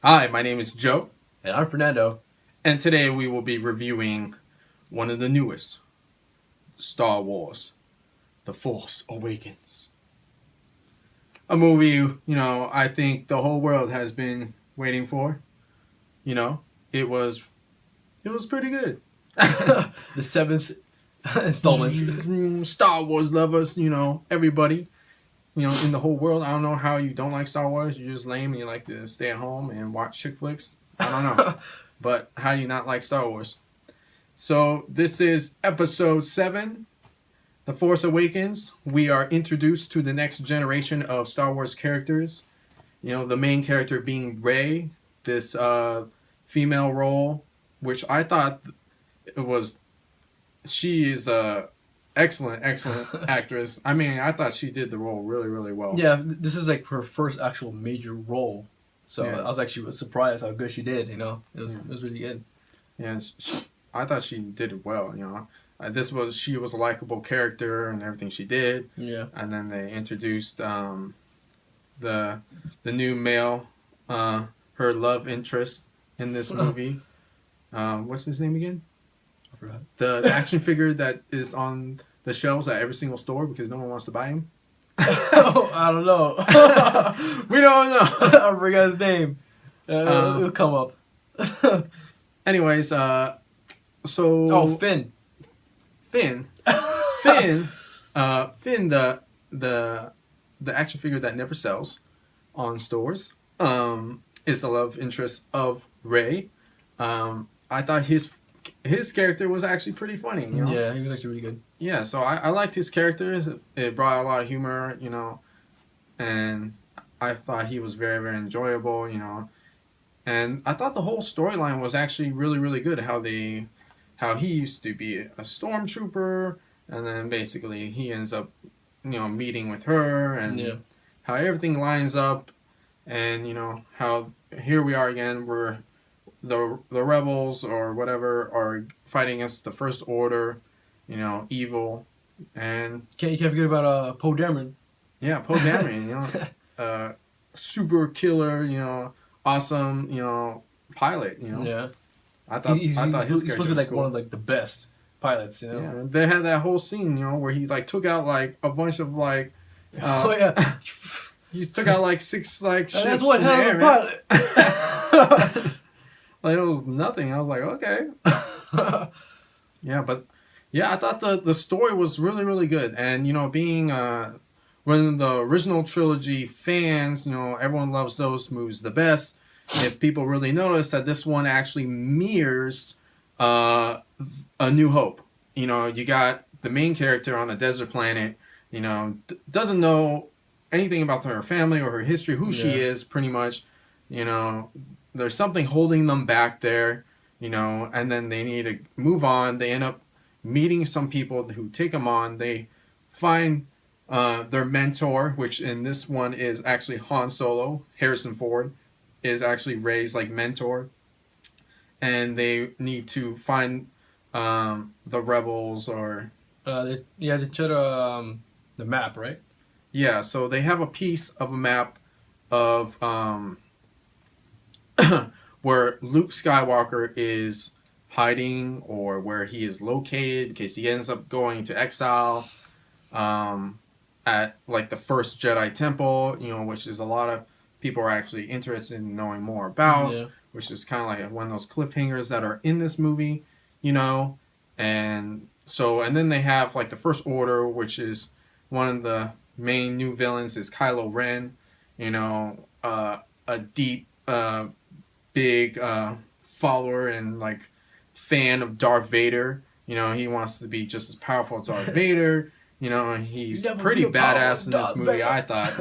Hi, my name is Joe, And I'm Fernando. and today we will be reviewing one of the newest Star Wars, The Force Awakens. A movie, I think the whole world has been waiting for. You know, it was it was pretty good. The seventh installment. Star Wars lovers, everybody, in the whole world. I don't know how you don't like Star Wars. You're just lame and you like to stay at home and watch chick flicks. I don't know. But how do you not like Star Wars? So this is episode 7, The Force Awakens. We are introduced to the next generation of Star Wars characters. The main character being Rey, this female role, which I thought it was. She is a excellent actress. I mean, I thought she did the role really, really well. Yeah, this is like her first actual major role. So Yeah. I was actually surprised how good she did, It was really good. Yeah, I thought she did it well. She was a likable character and everything she did. Yeah. And then they introduced the new male, her love interest in this movie. What's his name again? I forgot. The action figure that is on the shelves at every single store because no one wants to buy him. Oh, I don't know. We don't know. I forgot his name. It'll come up. Anyways, so Finn. Finn, the action figure that never sells on stores, is the love interest of Rey. I thought his character was actually pretty funny. Yeah, he was actually really good. Yeah, so I liked his character. It brought a lot of humor, and I thought he was very, very enjoyable, And I thought the whole storyline was actually really, really good. How he used to be a stormtrooper, and then basically he ends up, meeting with her, and how everything lines up, and how here we are again. We're the rebels or whatever are fighting against the First Order, evil, and You can't forget about Poe Dameron. yeah, Poe Dameron, super killer, awesome, pilot, Yeah. I thought He's his supposed to character be was like cool. one of like the best pilots, Yeah, they had that whole scene, where he like took out like a bunch of like, Oh yeah. he took out like 6 like ships. That's one in the hell air, of a man. pilot. Like it was nothing. I was like, okay. Yeah, but yeah, I thought the story was really, really good, and being one of the original trilogy fans, everyone loves those movies the best. If people really notice that this one actually mirrors A New Hope. You got the main character on a desert planet, doesn't know anything about her family or her history, who she is, pretty much. There's something holding them back there, and then they need to move on. They end up meeting some people who take them on. They find their mentor, which in this one is actually Han Solo. Harrison Ford is actually Rey's like mentor, and they need to find the rebels or They showed the map, right? yeah. So they have a piece of a map of where Luke Skywalker is hiding or where he is located because he ends up going to exile at like the first Jedi Temple, which is a lot of people are actually interested in knowing more about, which is kind of like one of those cliffhangers that are in this movie, and then they have like the First Order, which is one of the main new villains is Kylo Ren, a deep, big follower and like fan of Darth Vader. He wants to be just as powerful as Darth Vader. He's pretty badass in this movie. Vader. I thought,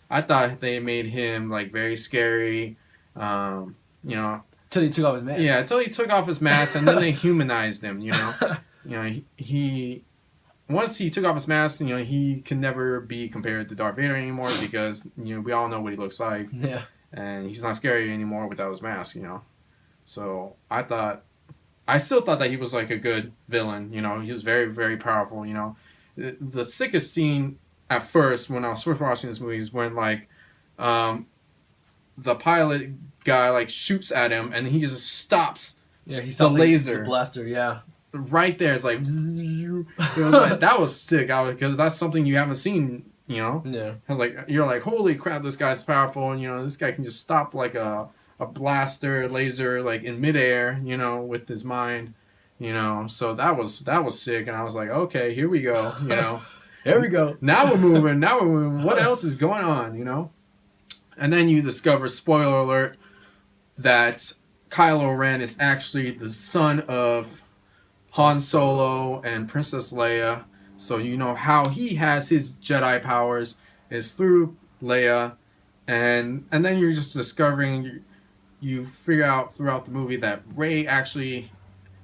I thought they made him like very scary. Till he took off his mask. Yeah, until he took off his mask, and then they humanized him. He once he took off his mask, he can never be compared to Darth Vader anymore because we all know what he looks like. Yeah. And he's not scary anymore without his mask. So I still thought that he was like a good villain. He was very, very powerful. The sickest scene at first when I was first watching this movie is when like the pilot guy like shoots at him, and he just stops. Yeah, he the stops laser the blaster. Yeah, right there. It's like, it was like that was sick. Because that's something you haven't seen. Yeah. I was like, you're like, holy crap, this guy's powerful, and this guy can just stop like a blaster laser like in midair, with his mind. So that was sick, and I was like, okay, here we go. Here we go. Now we're moving. What else is going on? And then you discover, spoiler alert, that Kylo Ren is actually the son of Han Solo and Princess Leia. So you know how he has his Jedi powers is through Leia, and then you're just discovering, you figure out throughout the movie that Rey actually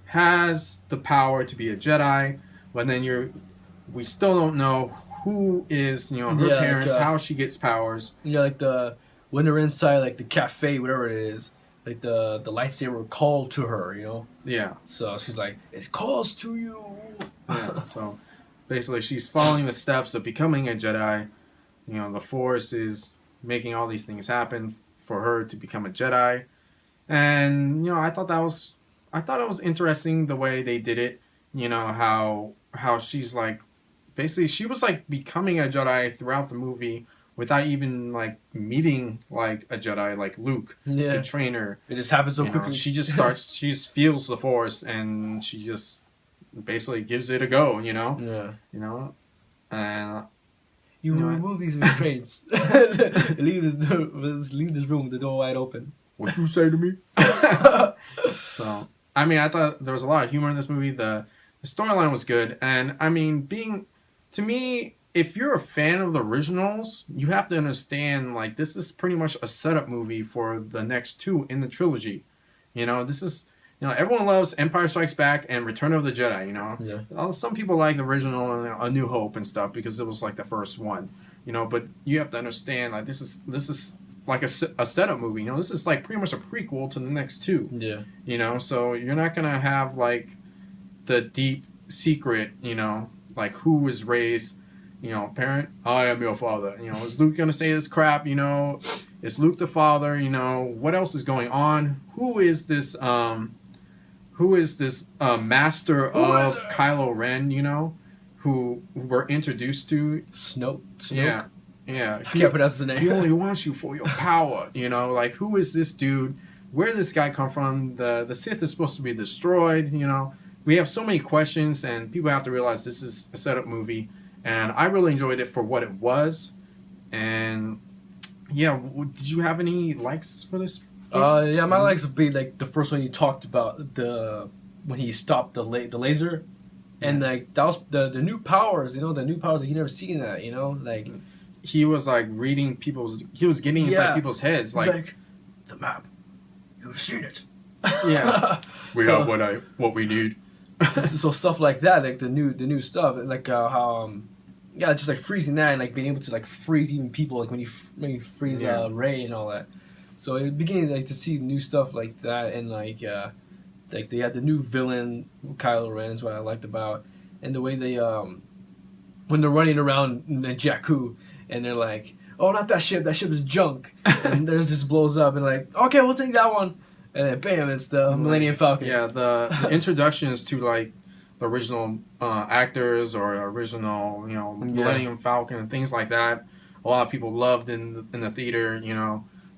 has the power to be a Jedi, but then we still don't know who is her parents, how she gets powers. Yeah, like when they're inside like the cafe, whatever it is, like the lightsaber called to her, Yeah. So she's like, it calls to you. Yeah. So basically, she's following the steps of becoming a Jedi. The Force is making all these things happen for her to become a Jedi, and I thought it was interesting the way they did it. How she's like, basically she was like becoming a Jedi throughout the movie without even like meeting like a Jedi like Luke to train her. It just happens so quickly. She just she just feels the Force, and she just basically gives it a go. Yeah. And you remove these restraints. leave this room, the door wide open. What you say to me? So, I mean, I thought there was a lot of humor in this movie. The storyline was good. And, I mean, to me, if you're a fan of the originals, you have to understand, like, this is pretty much a setup movie for the next two in the trilogy. This is, everyone loves Empire Strikes Back and Return of the Jedi, Yeah. Some people like the original A New Hope and stuff because it was, like, the first one, but you have to understand, like, this is like a setup movie. This is like pretty much a prequel to the next two. Yeah. So you're not gonna have like the deep secret, like who was raised, parent. I am your father. Is Luke gonna say this crap? Is Luke the father? What else is going on? Who is this master of Kylo Ren? Who we're introduced to? Snoke. Yeah. Yeah, I can't pronounce his name. He only wants you for your power, like who is this dude? Where did this guy come from? The Sith is supposed to be destroyed, We have so many questions, and people have to realize this is a setup movie, and I really enjoyed it for what it was. And yeah, did you have any likes for this? Yeah, my likes would be like the first one you talked about, when he stopped the laser, and like that was the new powers, the new powers that you never seen that, like. He was like reading he was getting inside people's heads. Like, the map. You've seen it. Yeah. We have what we need. So stuff like that, like the new stuff, like how just like freezing that and like being able to like freeze even people, like when you freeze Rey and all that. So in the beginning, like to see new stuff like that, and like they had the new villain Kylo Ren is what I liked about, and the way they when they're running around in Jakku. And they're like, oh, not that ship is junk. And theirs just blows up, and like, okay, we'll take that one. And then bam, it's the Millennium Falcon. Yeah, the introductions to like the original actors or original, Millennium Falcon and things like that. A lot of people loved in the theater,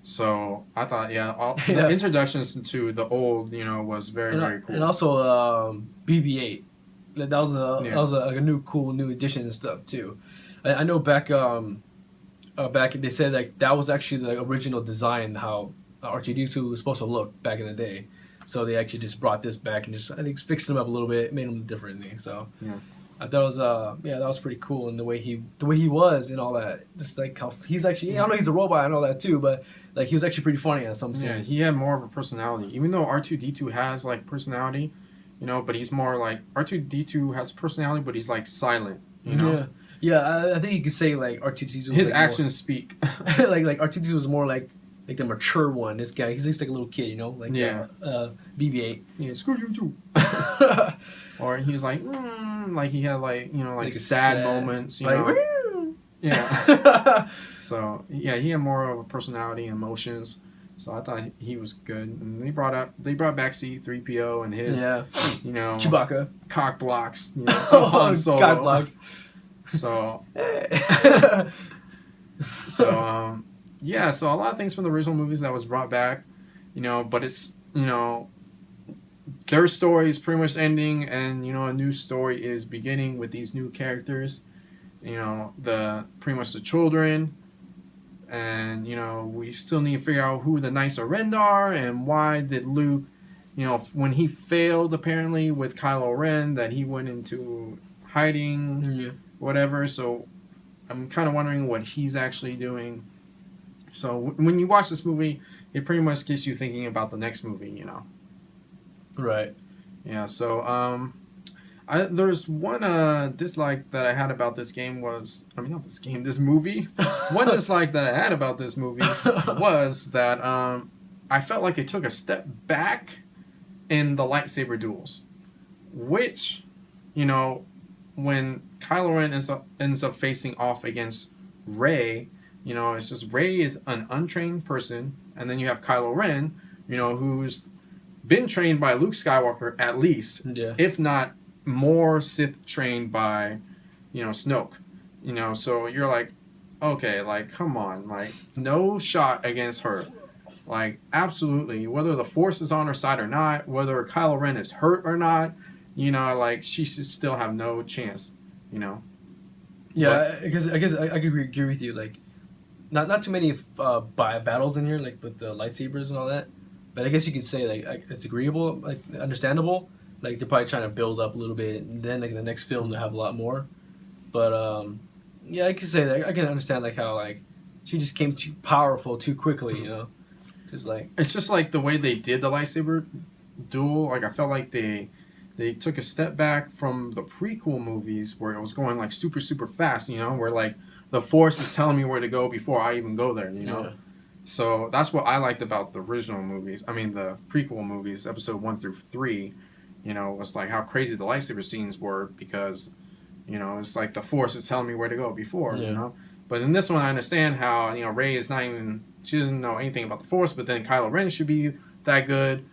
So I thought, the introductions to the old, was very very cool. And also BB-8, that was a new addition and stuff too. I know back they said like that was actually the original design how R2-D2 was supposed to look back in the day, so they actually just brought this back and just I think fixed him up a little bit, made him differently. So I thought it was that was pretty cool, and the way he was and all that, just like how he's actually I know he's a robot and all that too, but like he was actually pretty funny in some sense. Yeah, he had more of a personality, even though R2-D2 has like personality, but he's more like R2-D2 has personality, but he's like silent, Yeah, I think you could say like R2-D2. His like actions speak. like R2-D2 was more like the mature one. This guy, he's just like a little kid, like BB-8. Yeah, screw you too. Or he's like he had like sad moments, Yeah. So yeah, he had more of a personality and emotions. So I thought he was good. And they brought back C-3PO and his, you know, Chewbacca. cock blocks, you know, Oh, Han Solo. cock blocks. So, yeah, so a lot of things from the original movies that was brought back, you know, but it's, you know, their story is pretty much ending, and, you know, a new story is beginning with these new characters, you know, pretty much the children, and, you know, we still need to figure out who the Knights of Ren are, and why did Luke, you know, when he failed, apparently, with Kylo Ren, that he went into hiding, whatever, so I'm kind of wondering what he's actually doing. So when you watch this movie, it pretty much gets you thinking about the next movie, you know. Right. Yeah, so there's one dislike that I had about this game this movie. One dislike that I had about this movie was that I felt like it took a step back in the lightsaber duels, which, you know, when Kylo Ren ends up facing off against Rey, you know, it's just Rey is an untrained person, and then you have Kylo Ren, you know, who's been trained by Luke Skywalker at least, if not more Sith trained by, you know, Snoke. You know, so you're like, okay, like, come on, like, no shot against her. Like, absolutely, whether the Force is on her side or not, whether Kylo Ren is hurt or not, you know, like, she should still have no chance, you know. Yeah, because I guess I agree with you. Like, not too many battles in here, like with the lightsabers and all that. But I guess you could say like it's agreeable, like understandable. Like they're probably trying to build up a little bit, and then like in the next film they'll have a lot more. But yeah, I can say that I can understand like how like she just came too powerful too quickly, you know. Just like it's just like the way they did the lightsaber duel. Like I felt like they took a step back from the prequel movies where it was going like super super fast, you know, where like the Force is telling me where to go before I even go there, you know. Yeah. So that's what I liked about the original movies. I mean, the prequel movies, episode 1 through 3, you know, was like how crazy the lightsaber scenes were because, you know, it's like the Force is telling me where to go before, you know. But in this one, I understand how, you know, Rey is not even, she doesn't know anything about the Force, but then Kylo Ren should be that good.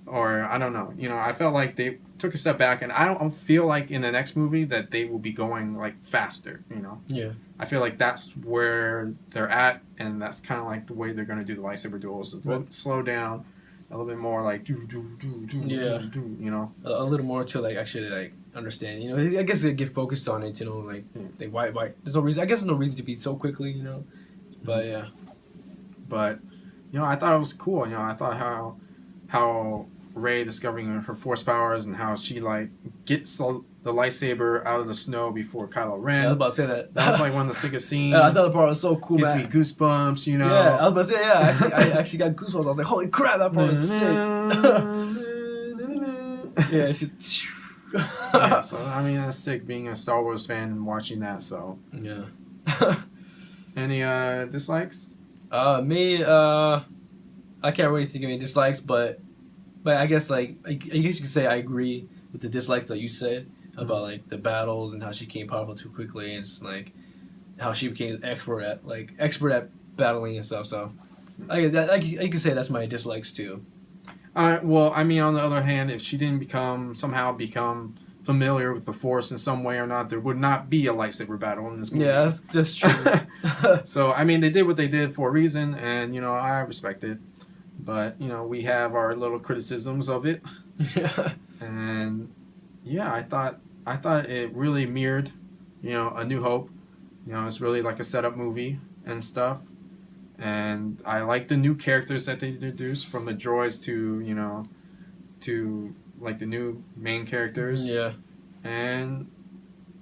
Or, I don't know. You know, I felt like they took a step back, and I don't feel like in the next movie that they will be going, like, faster, you know? Yeah. I feel like that's where they're at, and that's kind of like the way they're going to do the lightsaber duels. Slow down, a little bit more like, you know? A little more to, like, actually, like, understand, you know? I guess they get focused on it, you know, like, they, why, there's no reason, I guess there's no reason to beat so quickly, you know? But, yeah. But, you know, I thought it was cool, you know? I thought how Rey discovering her Force powers and how she like gets the lightsaber out of the snow before Kylo Ren. Yeah, I was about to say that. That was like one of the sickest scenes. Yeah, I thought the part was so cool, man. Gives me goosebumps, you know. Yeah, I was about to say, yeah, I actually got goosebumps. I was like, holy crap, that part was sick. Yeah, she... Yeah, so I mean that's sick being a Star Wars fan and watching that, so. Yeah. Any dislikes? Me, I can't really think of any dislikes, but I guess like I guess you could say I agree with the dislikes that you said about like the battles and how she became powerful too quickly, and just like how she became expert at battling and stuff. So I can say that's my dislikes too. Well, I mean, on the other hand, if she didn't somehow become familiar with the Force in some way or not, there would not be a lightsaber battle in this movie. Yeah, that's true. So I mean, they did what they did for a reason, and you know I respect it. But, you know, we have our little criticisms of it. Yeah. And, yeah, I thought it really mirrored, you know, A New Hope. You know, it's really like a setup movie and stuff. And I like the new characters that they introduced, from the droids to, you know, to, like, the new main characters. Yeah. And,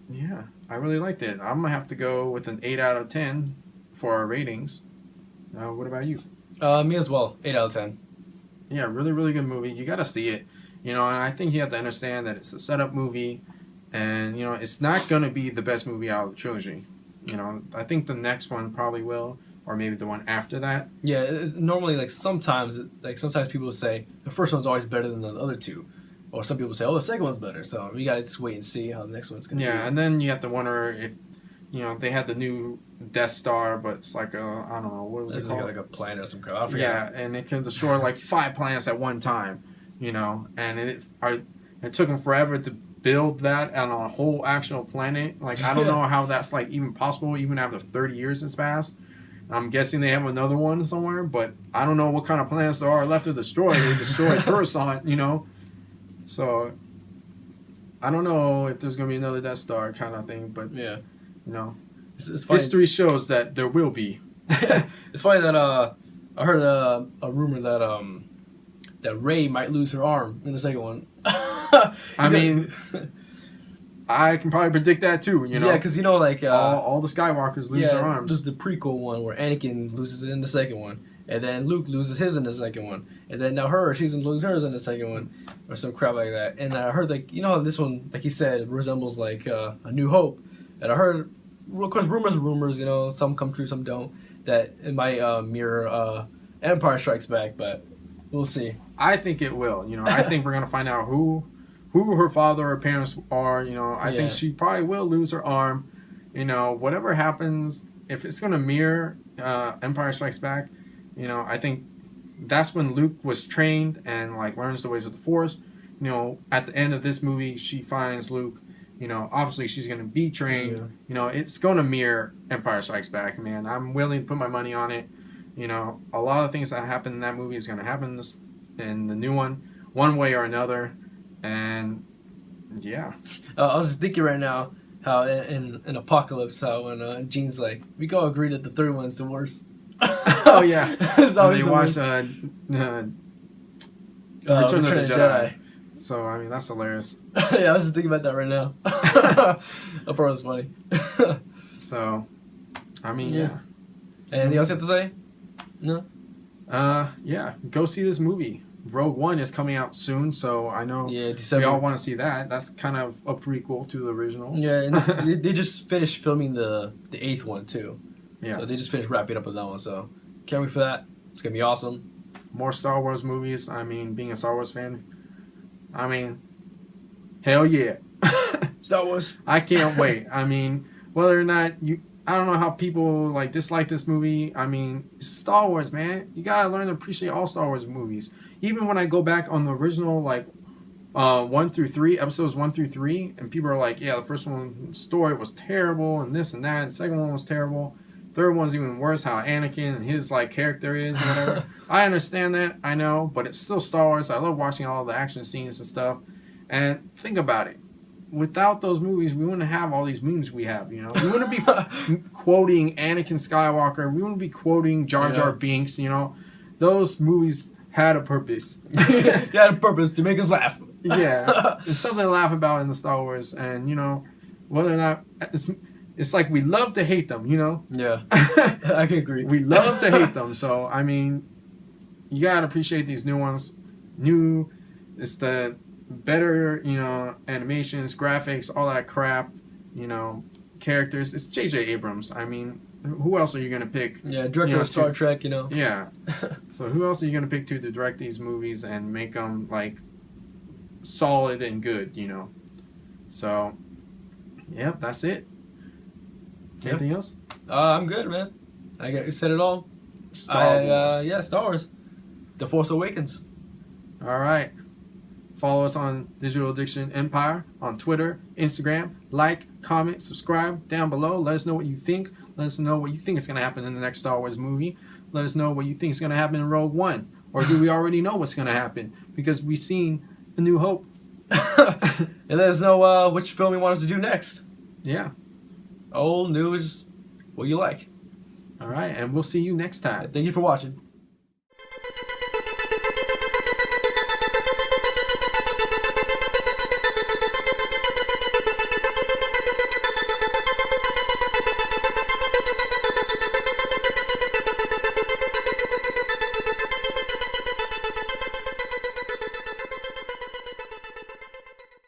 yeah, I really liked it. I'm going to have to go with an 8 out of 10 for our ratings. What about you? Me as well. 8 out of 10. Yeah, really, really good movie. You got to see it. You know, and I think you have to understand that it's a setup movie. And, you know, it's not going to be the best movie out of the trilogy. You know, I think the next one probably will. Or maybe the one after that. Yeah, normally, like, sometimes people say the first one's always better than the other two. Or some people say, oh, the second one's better. So we got to just wait and see how the next one's going to be. Yeah, and then you have to wonder if, you know, they had the new Death Star, but it's like I don't know, what was it It's called? like a planet or some crap. I forget. Yeah, and it can destroy like 5 planets at one time, you know, and it took them forever to build that on a whole actual planet. Like, I don't know how that's like even possible, even after 30 years has passed. I'm guessing they have another one somewhere, but I don't know what kind of planets there are left to destroy. They destroyed Coruscant, you know, so I don't know if there's gonna be another Death Star kind of thing, but Yeah. you know, It's funny. history shows that there will be. It's funny that I heard a rumor that Rey might lose her arm in the second one. I mean, I can probably predict that too. You know, yeah, because you know, like all the Skywalkers lose their arms. This is the prequel one where Anakin loses it in the second one, and then Luke loses his in the second one, and then now she's gonna lose hers in the second one, or some crap like that. And I heard like, you know, this one, like he said, resembles like A New Hope, and I heard, of course, rumors, you know, some come true, some don't, that it might mirror Empire Strikes Back, but we'll see. I think it will. You know, I think we're gonna find out who her father or parents are. You know, I think she probably will lose her arm. You know, whatever happens, if it's gonna mirror Empire Strikes Back, you know, I think that's when Luke was trained and like learns the ways of the Force. You know, at the end of this movie, she finds Luke. You know, obviously she's gonna be trained. Yeah. You know, it's gonna mirror Empire Strikes Back. Man, I'm willing to put my money on it. You know, a lot of things that happen in that movie is gonna happen in the new one way or another. And yeah, I was just thinking right now how in Apocalypse, how when Gene's like, we all agree that the third one's the worst. oh yeah, It's and always they the watched worst. Return of the Jedi. So I mean, that's hilarious. Yeah, I was just thinking about that right now. I thought it was funny. So, I mean, Yeah. Anything else you have to say? No. yeah, go see this movie. Rogue One is coming out soon, so I know Yeah, we December. all want to see that. That's kind of a prequel to the originals. Yeah, and they just finished filming the eighth one too. Yeah. So they just finished wrapping up with that one. So can't wait for that. It's gonna be awesome. More Star Wars movies. I mean, being a Star Wars fan, I mean, hell yeah. Star Wars. I can't wait. I mean, whether or not I don't know how people like dislike this movie. I mean, it's Star Wars, man. You gotta learn to appreciate all Star Wars movies. Even when I go back on the original, like 1 through 3, episodes 1 through 3, and people are like, yeah, the first one story was terrible, and this and that. And the second one was terrible. Third one's even worse. How Anakin and his like character is, and whatever. I understand that, I know, but it's still Star Wars. I love watching all the action scenes and stuff. And think about it. Without those movies, we wouldn't have all these memes we have, you know? We wouldn't be quoting Anakin Skywalker. We wouldn't be quoting Jar Jar Binks, you know? Those movies had a purpose. They had a purpose to make us laugh. Yeah. It's something to laugh about in the Star Wars. And, you know, whether or not... It's like we love to hate them, you know? Yeah. I can agree. We love to hate them. So, I mean, you got to appreciate these new ones. It's the... better, you know, animations, graphics, all that crap, you know, characters. It's J.J. Abrams. I mean, who else are you gonna pick? Yeah, director of Star Trek, you know. Yeah. So who else are you gonna pick to direct these movies and make them like solid and good, you know? So, yep, that's it. Anything else? I'm good, man. I said it all. Star Wars. Yeah, Star Wars. The Force Awakens. All right. Follow us on Digital Addiction Empire on Twitter, Instagram. Like, comment, subscribe down below. Let us know what you think. Let us know what you think is going to happen in the next Star Wars movie. Let us know what you think is going to happen in Rogue One. Or do we already know what's going to happen? Because we've seen A New Hope. And let us know which film you want us to do next. Yeah. Old, new is what you like. All right. And we'll see you next time. Thank you for watching.